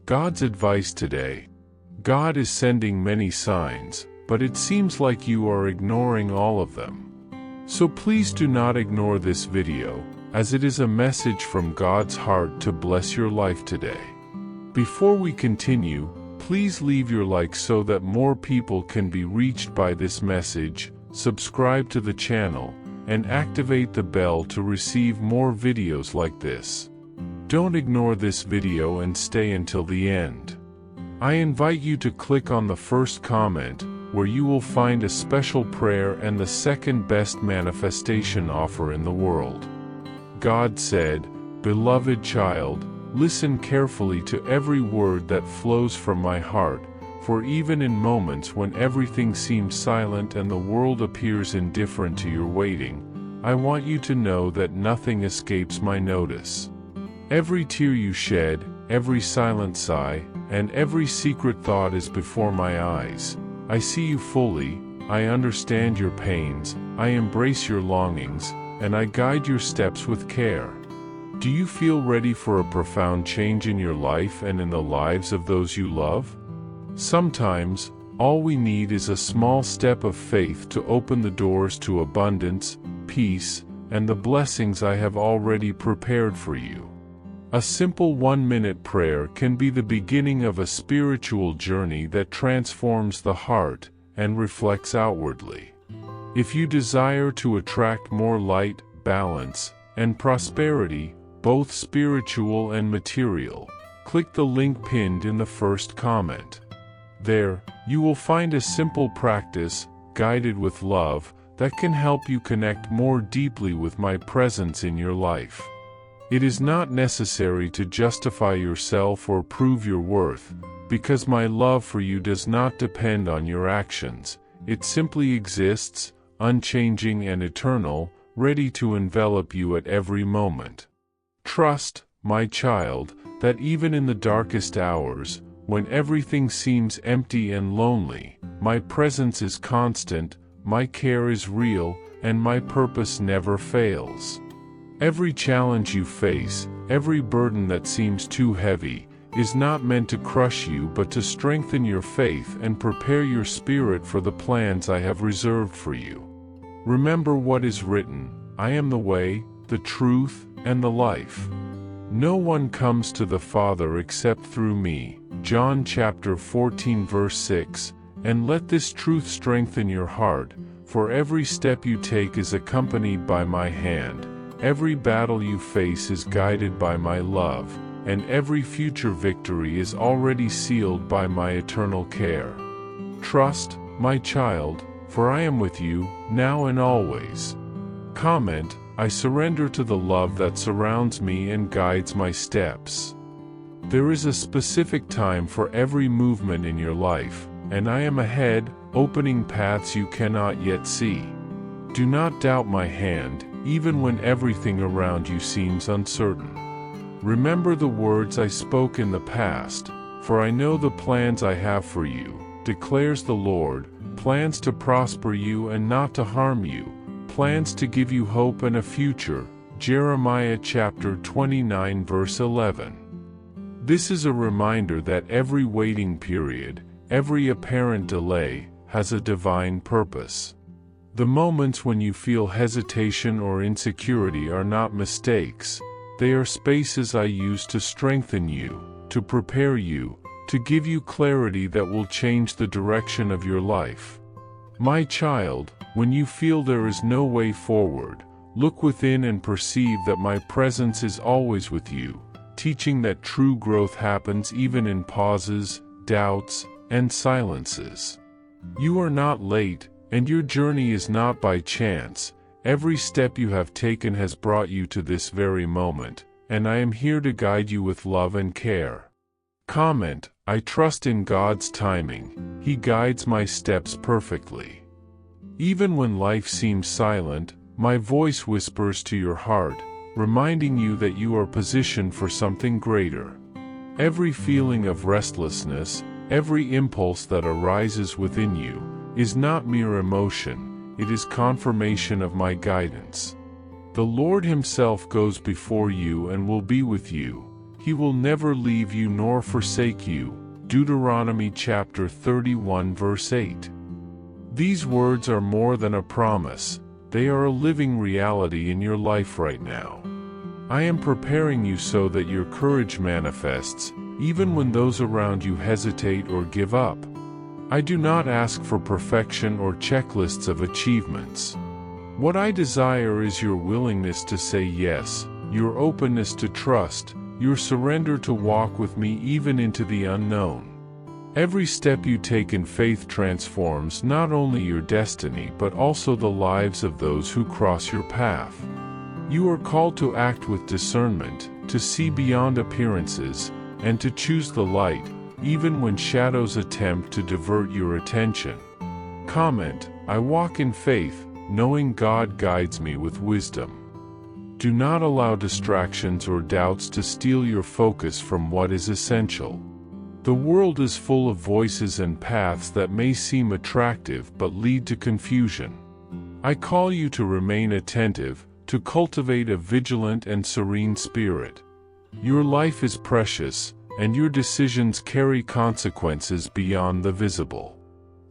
God's advice today. God is sending many signs, but it seems like you are ignoring all of them. So please do not ignore this video, as it is a message from God's heart to bless your life today. Before we continue, please leave your like so that more people can be reached by this message, subscribe to the channel, and activate the bell to receive more videos like this. Don't ignore this video and stay until the end. I invite you to click on the first comment, where you will find a special prayer and the second best manifestation offer in the world. God said, "Beloved child, listen carefully to every word that flows from my heart, for even in moments when everything seems silent and the world appears indifferent to your waiting, I want you to know that nothing escapes my notice. Every tear you shed, every silent sigh, and every secret thought is before my eyes. I see you fully, I understand your pains, I embrace your longings, and I guide your steps with care." Do you feel ready for a profound change in your life and in the lives of those you love? Sometimes, all we need is a small step of faith to open the doors to abundance, peace, and the blessings I have already prepared for you. A simple 1-minute prayer can be the beginning of a spiritual journey that transforms the heart and reflects outwardly. If you desire to attract more light, balance, and prosperity, both spiritual and material, click the link pinned in the first comment. There, you will find a simple practice, guided with love, that can help you connect more deeply with my presence in your life. It is not necessary to justify yourself or prove your worth, because my love for you does not depend on your actions. It simply exists, unchanging and eternal, ready to envelop you at every moment. Trust, my child, that even in the darkest hours, when everything seems empty and lonely, my presence is constant, my care is real, and my purpose never fails. Every challenge you face, every burden that seems too heavy, is not meant to crush you but to strengthen your faith and prepare your spirit for the plans I have reserved for you. Remember what is written, "I am the way, the truth, and the life. No one comes to the Father except through me." John chapter 14 verse 6, and let this truth strengthen your heart, for every step you take is accompanied by my hand. Every battle you face is guided by my love, and every future victory is already sealed by my eternal care. Trust, my child, for I am with you, now and always. Comment, "I surrender to the love that surrounds me and guides my steps." There is a specific time for every movement in your life, and I am ahead, opening paths you cannot yet see. Do not doubt my hand, even when everything around you seems uncertain. Remember the words I spoke in the past, "For I know the plans I have for you, declares the Lord, plans to prosper you and not to harm you, plans to give you hope and a future." Jeremiah chapter 29 verse 11. This is a reminder that every waiting period, every apparent delay, has a divine purpose. The moments when you feel hesitation or insecurity are not mistakes, they are spaces I use to strengthen you, to prepare you, to give you clarity that will change the direction of your life. My child, when you feel there is no way forward, look within and perceive that my presence is always with you, teaching that true growth happens even in pauses, doubts, and silences. You are not late, and your journey is not by chance. Every step you have taken has brought you to this very moment, and I am here to guide you with love and care. Comment, "I trust in God's timing, He guides my steps perfectly." Even when life seems silent, my voice whispers to your heart, reminding you that you are positioned for something greater. Every feeling of restlessness, every impulse that arises within you, is not mere emotion, it is confirmation of my guidance. The Lord Himself goes before you and will be with you. He will never leave you nor forsake you. Deuteronomy chapter 31 verse 8. These words are more than a promise, they are a living reality in your life right now. I am preparing you so that your courage manifests, even when those around you hesitate or give up. I do not ask for perfection or checklists of achievements. What I desire is your willingness to say yes, your openness to trust, your surrender to walk with me even into the unknown. Every step you take in faith transforms not only your destiny but also the lives of those who cross your path. You are called to act with discernment, to see beyond appearances, and to choose the light, even when shadows attempt to divert your attention. Comment, I walk in faith, knowing God guides me with wisdom. Do not allow distractions or doubts to steal your focus from what is essential. The world is full of voices and paths that may seem attractive but lead to confusion. I call you to remain attentive, to cultivate a vigilant and serene spirit. Your life is precious, and your decisions carry consequences beyond the visible.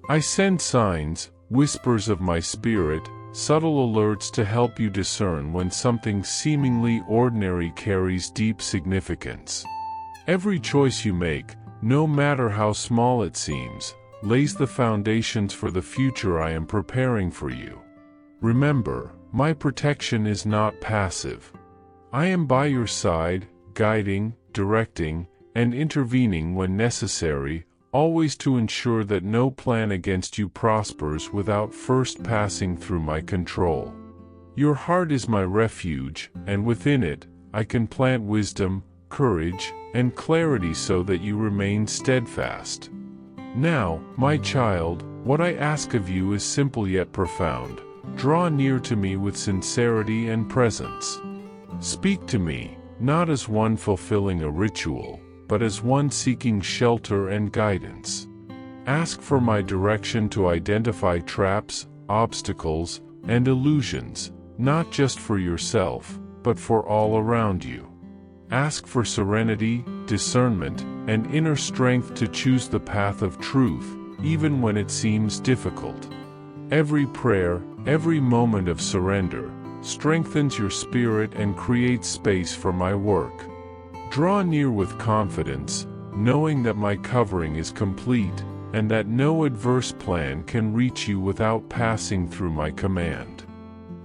I send signs, whispers of my spirit, subtle alerts to help you discern when something seemingly ordinary carries deep significance. Every choice you make, no matter how small it seems, lays the foundations for the future I am preparing for you. Remember, my protection is not passive. I am by your side, guiding, directing, and intervening when necessary, always to ensure that no plan against you prospers without first passing through my control. Your heart is my refuge, and within it, I can plant wisdom, courage, and clarity so that you remain steadfast. Now, my child, what I ask of you is simple yet profound. Draw near to me with sincerity and presence. Speak to me, not as one fulfilling a ritual, but as one seeking shelter and guidance. Ask for my direction to identify traps, obstacles, and illusions, not just for yourself, but for all around you. Ask for serenity, discernment, and inner strength to choose the path of truth, even when it seems difficult. Every prayer, every moment of surrender, strengthens your spirit and creates space for my work. Draw near with confidence, knowing that my covering is complete, and that no adverse plan can reach you without passing through my command.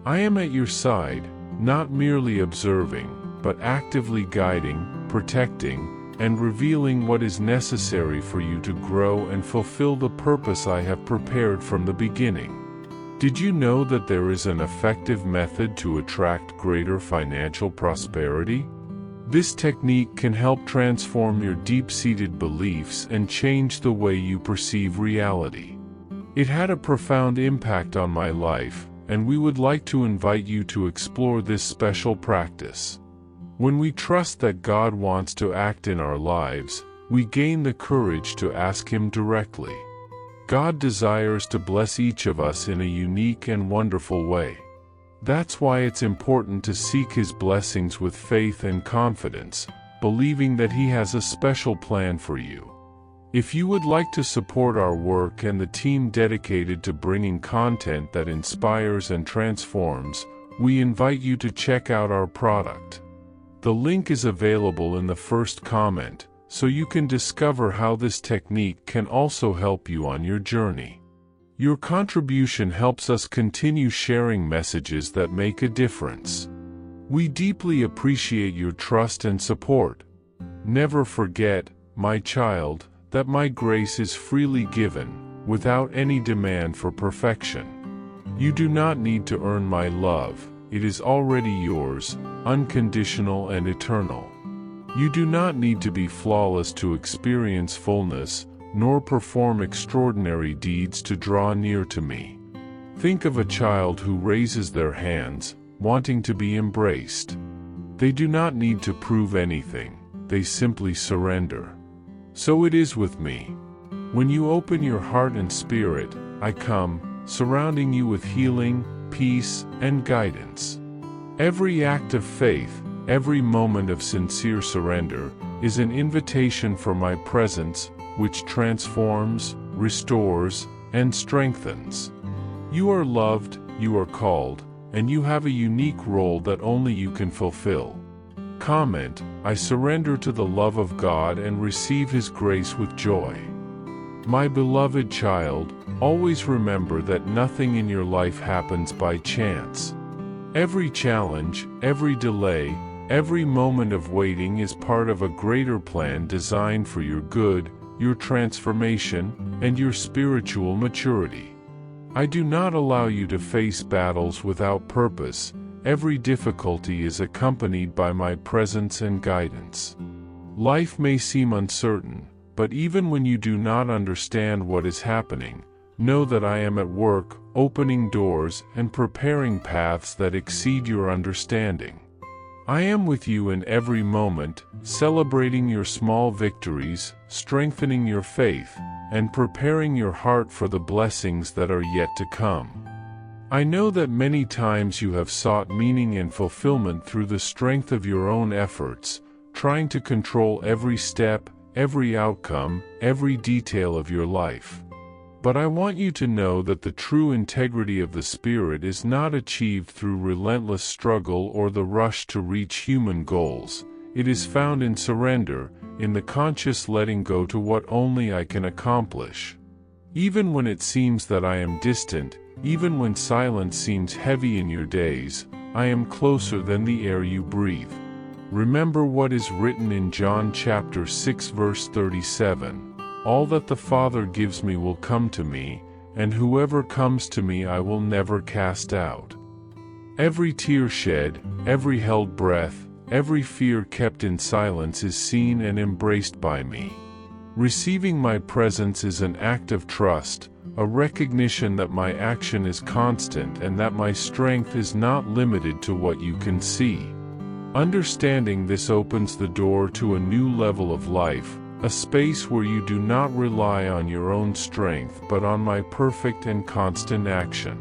I am at your side, not merely observing, but actively guiding, protecting, and revealing what is necessary for you to grow and fulfill the purpose I have prepared from the beginning. Did you know that there is an effective method to attract greater financial prosperity? This technique can help transform your deep-seated beliefs and change the way you perceive reality. It had a profound impact on my life, and we would like to invite you to explore this special practice. When we trust that God wants to act in our lives, we gain the courage to ask Him directly. God desires to bless each of us in a unique and wonderful way. That's why it's important to seek His blessings with faith and confidence, believing that He has a special plan for you. If you would like to support our work and the team dedicated to bringing content that inspires and transforms, we invite you to check out our product. The link is available in the first comment, so you can discover how this technique can also help you on your journey. Your contribution helps us continue sharing messages that make a difference. We deeply appreciate your trust and support. Never forget, my child, that my grace is freely given, without any demand for perfection. You do not need to earn my love, it is already yours, unconditional and eternal. You do not need to be flawless to experience fullness, nor perform extraordinary deeds to draw near to me. Think of a child who raises their hands, wanting to be embraced. They do not need to prove anything, they simply surrender. So it is with me. When you open your heart and spirit, I come, surrounding you with healing, peace, and guidance. Every act of faith, every moment of sincere surrender, is an invitation for my presence, which transforms, restores, and strengthens. You are loved, you are called, and you have a unique role that only you can fulfill. Comment, I surrender to the love of God and receive His grace with joy. My beloved child, always remember that nothing in your life happens by chance. Every challenge, every delay, every moment of waiting is part of a greater plan designed for your good, your transformation, and your spiritual maturity. I do not allow you to face battles without purpose. Every difficulty is accompanied by my presence and guidance. Life may seem uncertain, but even when you do not understand what is happening, know that I am at work, opening doors and preparing paths that exceed your understanding. I am with you in every moment, celebrating your small victories, strengthening your faith, and preparing your heart for the blessings that are yet to come. I know that many times you have sought meaning and fulfillment through the strength of your own efforts, trying to control every step, every outcome, every detail of your life. But I want you to know that the true integrity of the Spirit is not achieved through relentless struggle or the rush to reach human goals. It is found in surrender, in the conscious letting go to what only I can accomplish. Even when it seems that I am distant, even when silence seems heavy in your days, I am closer than the air you breathe. Remember what is written in John chapter 6 verse 37. All that the Father gives me will come to me, and whoever comes to me I will never cast out. Every tear shed, every held breath, every fear kept in silence is seen and embraced by me. Receiving my presence is an act of trust, a recognition that my action is constant and that my strength is not limited to what you can see. Understanding this opens the door to a new level of life, a space where you do not rely on your own strength but on my perfect and constant action.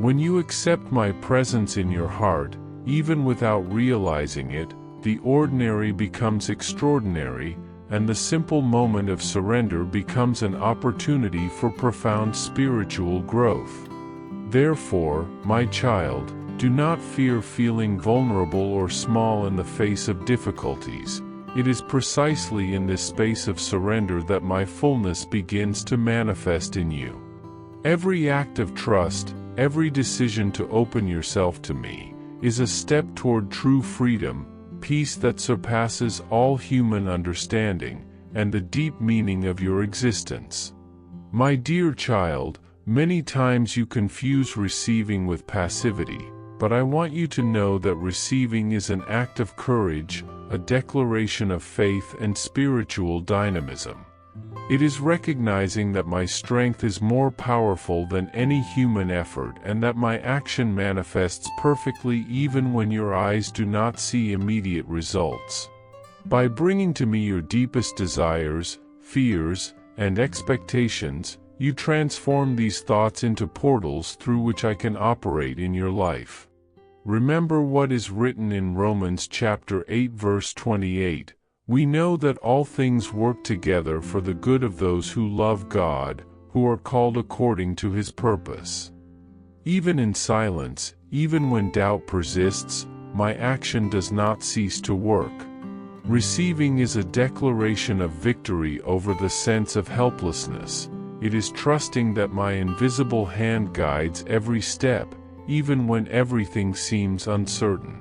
When you accept my presence in your heart, even without realizing it, the ordinary becomes extraordinary, and the simple moment of surrender becomes an opportunity for profound spiritual growth. Therefore, my child, do not fear feeling vulnerable or small in the face of difficulties. It is precisely in this space of surrender that my fullness begins to manifest in you. Every act of trust, every decision to open yourself to me, is a step toward true freedom, peace that surpasses all human understanding, and the deep meaning of your existence. My dear child, many times you confuse receiving with passivity, but I want you to know that receiving is an act of courage, a declaration of faith and spiritual dynamism. It is recognizing that my strength is more powerful than any human effort and that my action manifests perfectly even when your eyes do not see immediate results. By bringing to me your deepest desires, fears, and expectations, you transform these thoughts into portals through which I can operate in your life. Remember what is written in Romans chapter 8 verse 28. We know that all things work together for the good of those who love God, who are called according to His purpose. Even in silence, even when doubt persists, my action does not cease to work. Receiving is a declaration of victory over the sense of helplessness. It is trusting that my invisible hand guides every step, even when everything seems uncertain.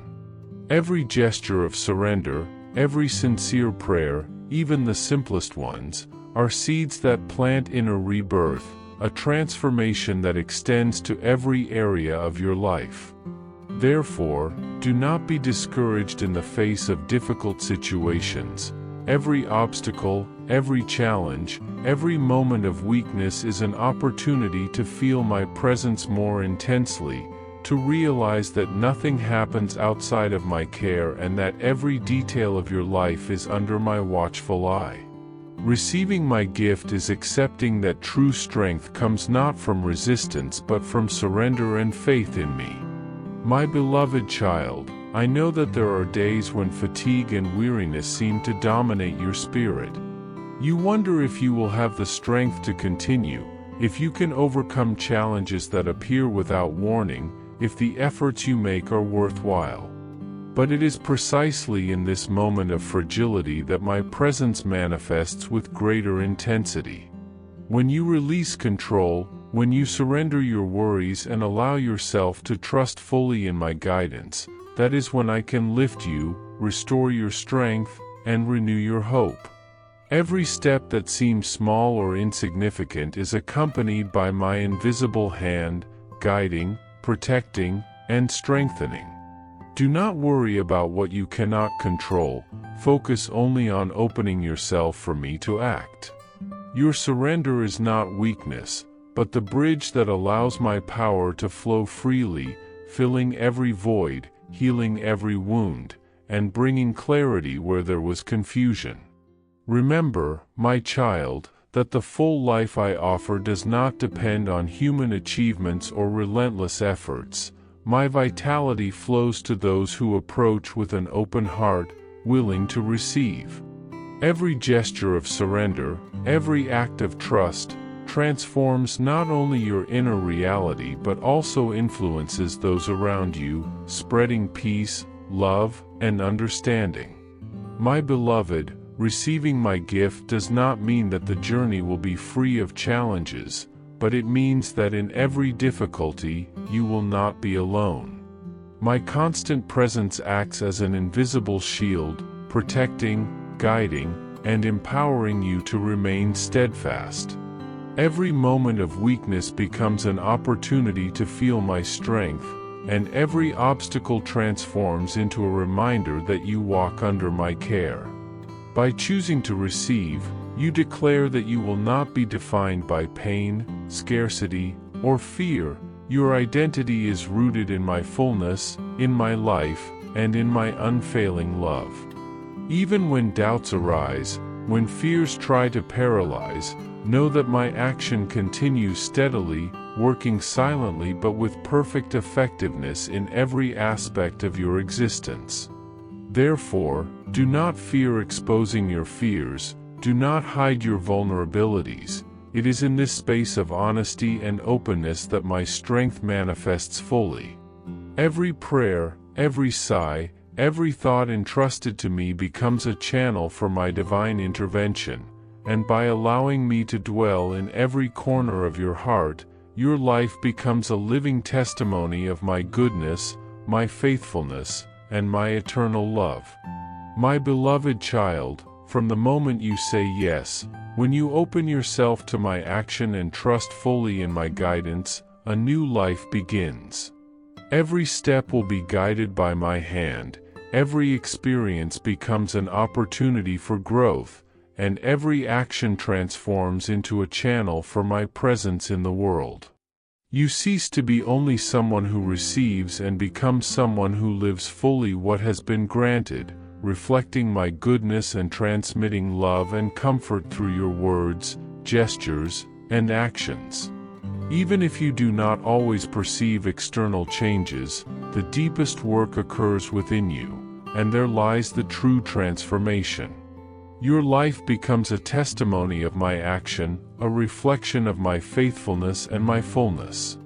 Every gesture of surrender, every sincere prayer, even the simplest ones, are seeds that plant inner rebirth, a transformation that extends to every area of your life. Therefore, do not be discouraged in the face of difficult situations. Every obstacle, every challenge, every moment of weakness is an opportunity to feel my presence more intensely, to realize that nothing happens outside of my care and that every detail of your life is under my watchful eye. Receiving my gift is accepting that true strength comes not from resistance but from surrender and faith in me. My beloved child, I know that there are days when fatigue and weariness seem to dominate your spirit. You wonder if you will have the strength to continue, if you can overcome challenges that appear without warning, if the efforts you make are worthwhile. But it is precisely in this moment of fragility that my presence manifests with greater intensity. When you release control, when you surrender your worries and allow yourself to trust fully in my guidance, that is when I can lift you, restore your strength, and renew your hope. Every step that seems small or insignificant is accompanied by my invisible hand, guiding, protecting, and strengthening. Do not worry about what you cannot control, focus only on opening yourself for me to act. Your surrender is not weakness, but the bridge that allows my power to flow freely, filling every void, healing every wound, and bringing clarity where there was confusion. Remember, my child, that the full life I offer does not depend on human achievements or relentless efforts. My vitality flows to those who approach with an open heart, willing to receive. Every gesture of surrender, every act of trust, transforms not only your inner reality but also influences those around you, spreading peace, love, and understanding. My beloved, receiving my gift does not mean that the journey will be free of challenges, but it means that in every difficulty, you will not be alone. My constant presence acts as an invisible shield, protecting, guiding, and empowering you to remain steadfast. Every moment of weakness becomes an opportunity to feel my strength, and every obstacle transforms into a reminder that you walk under my care. By choosing to receive, you declare that you will not be defined by pain, scarcity, or fear. Your identity is rooted in my fullness, in my life, and in my unfailing love. Even when doubts arise, when fears try to paralyze, know that my action continues steadily, working silently but with perfect effectiveness in every aspect of your existence. Therefore, do not fear exposing your fears, do not hide your vulnerabilities. It is in this space of honesty and openness that my strength manifests fully. Every prayer, every sigh, every thought entrusted to me becomes a channel for my divine intervention, and by allowing me to dwell in every corner of your heart, your life becomes a living testimony of my goodness, my faithfulness, and my eternal love. My beloved child, from the moment you say yes, when you open yourself to my action and trust fully in my guidance, a new life begins. Every step will be guided by my hand, every experience becomes an opportunity for growth, and every action transforms into a channel for my presence in the world. You cease to be only someone who receives and become someone who lives fully what has been granted, reflecting my goodness and transmitting love and comfort through your words, gestures, and actions. Even if you do not always perceive external changes, the deepest work occurs within you, and there lies the true transformation. Your life becomes a testimony of my action, a reflection of my faithfulness and my fullness.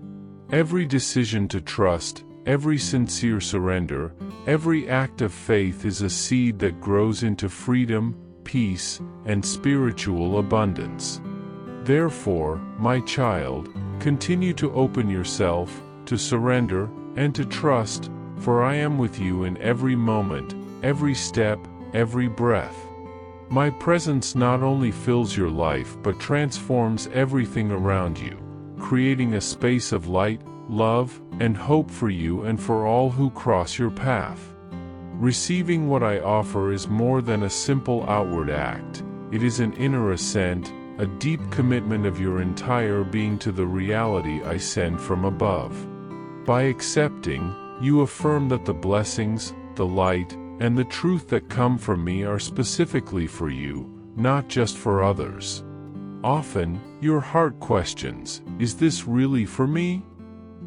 Every decision to trust, every sincere surrender, every act of faith is a seed that grows into freedom, peace, and spiritual abundance. Therefore, my child, continue to open yourself, to surrender, and to trust, for I am with you in every moment, every step, every breath. My presence not only fills your life but transforms everything around you, creating a space of light, love, and hope for you and for all who cross your path. Receiving what I offer is more than a simple outward act. It is an inner ascent, a deep commitment of your entire being to the reality I send from above. By accepting, you affirm that the blessings, the light, and the truth that come from me are specifically for you, not just for others. Often, your heart questions, is this really for me?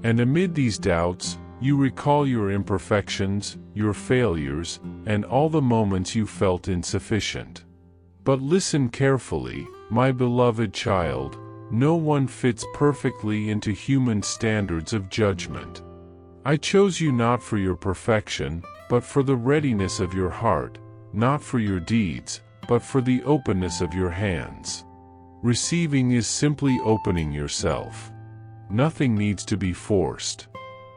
And amid these doubts, you recall your imperfections, your failures, and all the moments you felt insufficient. But listen carefully, my beloved child, no one fits perfectly into human standards of judgment. I chose you not for your perfection, but for the readiness of your heart, not for your deeds, but for the openness of your hands. Receiving is simply opening yourself. Nothing needs to be forced.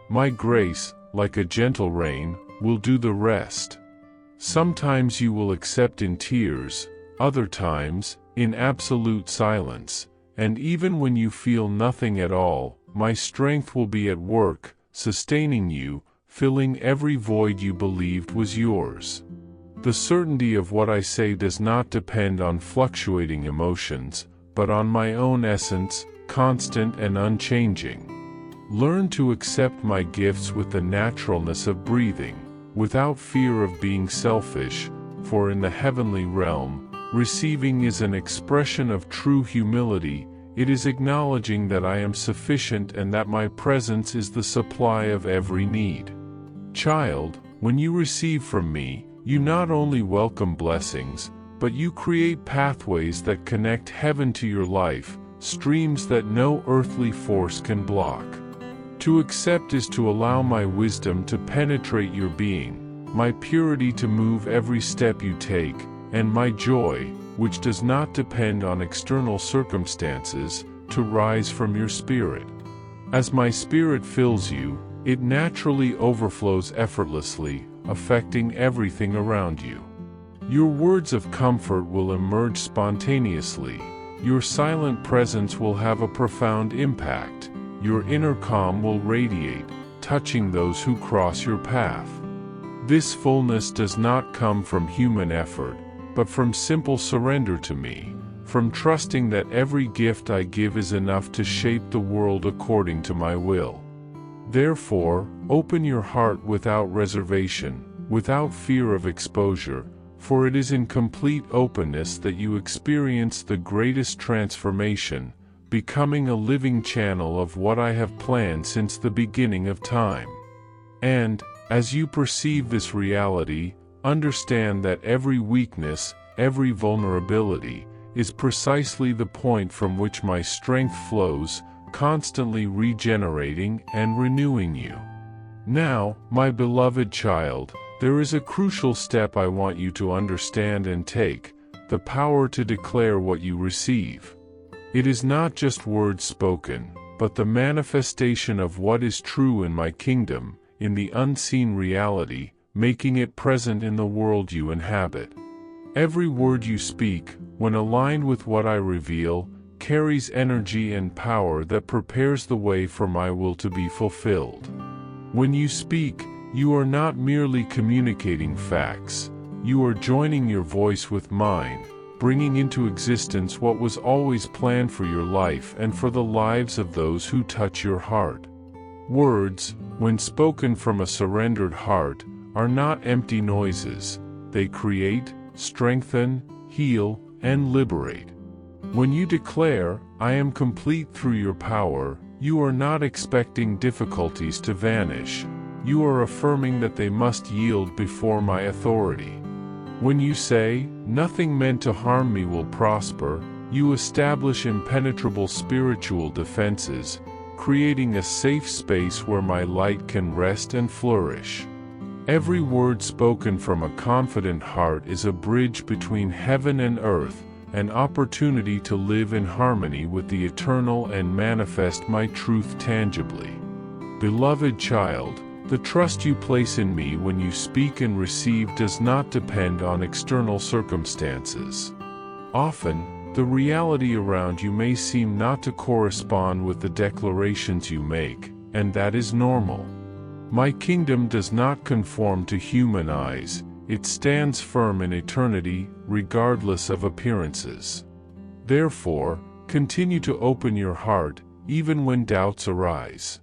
My grace, like a gentle rain, will do the rest. Sometimes you will accept in tears, other times, in absolute silence, and even when you feel nothing at all, my strength will be at work, sustaining you, filling every void you believed was yours. The certainty of what I say does not depend on fluctuating emotions, but on my own essence, constant and unchanging. Learn to accept my gifts with the naturalness of breathing, without fear of being selfish, for in the heavenly realm, receiving is an expression of true humility. It is acknowledging that I am sufficient and that my presence is the supply of every need. Child, when you receive from me, you not only welcome blessings, but you create pathways that connect heaven to your life, streams that no earthly force can block. To accept is to allow my wisdom to penetrate your being, my purity to move every step you take, and my joy, which does not depend on external circumstances, to rise from your spirit. As my spirit fills you, it naturally overflows effortlessly, affecting everything around you. Your words of comfort will emerge spontaneously. Your silent presence will have a profound impact. Your inner calm will radiate, touching those who cross your path. This fullness does not come from human effort, but from simple surrender to me, from trusting that every gift I give is enough to shape the world according to my will. Therefore, open your heart without reservation, without fear of exposure, for it is in complete openness that you experience the greatest transformation, becoming a living channel of what I have planned since the beginning of time. And, as you perceive this reality, understand that every weakness, every vulnerability, is precisely the point from which my strength flows, constantly regenerating and renewing you. Now, my beloved child, there is a crucial step I want you to understand and take, the power to declare what you receive. It is not just words spoken, but the manifestation of what is true in my kingdom, in the unseen reality, making it present in the world you inhabit. Every word you speak, when aligned with what I reveal, carries energy and power that prepares the way for my will to be fulfilled. When you speak, you are not merely communicating facts, you are joining your voice with mine, bringing into existence what was always planned for your life and for the lives of those who touch your heart. Words, when spoken from a surrendered heart, are not empty noises. They create, strengthen, heal, and liberate. When you declare, I am complete through your power, you are not expecting difficulties to vanish. You are affirming that they must yield before my authority. When you say, nothing meant to harm me will prosper, you establish impenetrable spiritual defenses, creating a safe space where my light can rest and flourish. Every word spoken from a confident heart is a bridge between heaven and earth, an opportunity to live in harmony with the eternal and manifest my truth tangibly. Beloved child, the trust you place in me when you speak and receive does not depend on external circumstances. Often, the reality around you may seem not to correspond with the declarations you make, and that is normal. My kingdom does not conform to human eyes, it stands firm in eternity, regardless of appearances. Therefore, continue to open your heart, even when doubts arise.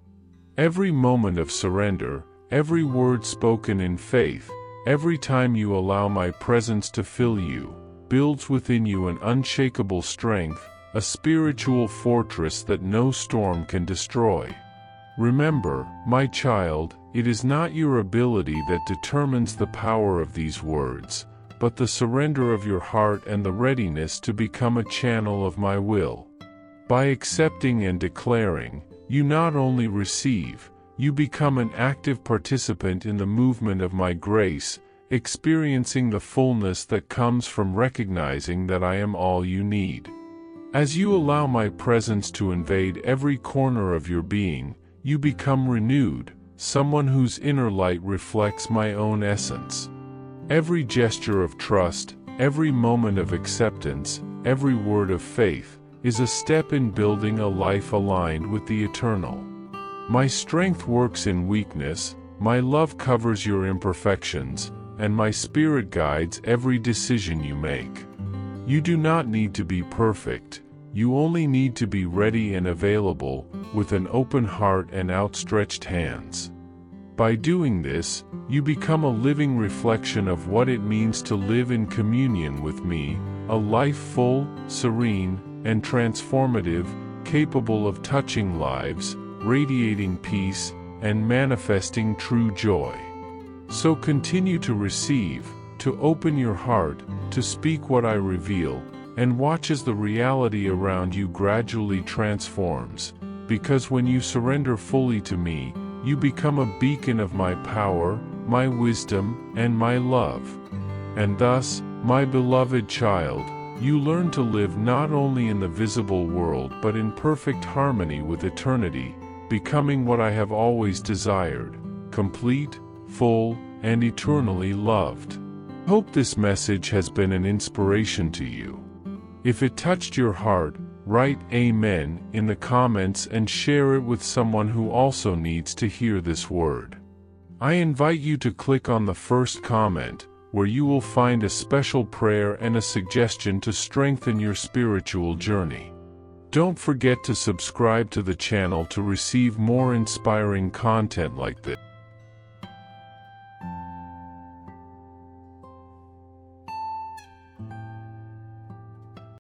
Every moment of surrender, every word spoken in faith, every time you allow my presence to fill you, builds within you an unshakable strength, a spiritual fortress that no storm can destroy. Remember, my child, It is not your ability that determines the power of these words, but the surrender of your heart and the readiness to become a channel of my will. By accepting and declaring, you not only receive, you become an active participant in the movement of my grace, experiencing the fullness that comes from recognizing that I am all you need. As you allow my presence to invade every corner of your being, you become renewed, someone whose inner light reflects my own essence. Every gesture of trust, every moment of acceptance, every word of faith, is a step in building a life aligned with the eternal. My strength works in weakness, my love covers your imperfections, and my spirit guides every decision you make. You do not need to be perfect, you only need to be ready and available, with an open heart and outstretched hands. By doing this, you become a living reflection of what it means to live in communion with me, a life full, serene, and transformative, capable of touching lives, radiating peace, and manifesting true joy. So continue to receive, to open your heart, to speak what I reveal, and watch as the reality around you gradually transforms, because when you surrender fully to me, you become a beacon of my power, my wisdom, and my love. And thus, my beloved child, you learn to live not only in the visible world but in perfect harmony with eternity, becoming what I have always desired, complete, full, and eternally loved. Hope this message has been an inspiration to you. If it touched your heart, write Amen in the comments and share it with someone who also needs to hear this word. I invite you to click on the first comment, where you will find a special prayer and a suggestion to strengthen your spiritual journey. Don't forget to subscribe to the channel to receive more inspiring content like this.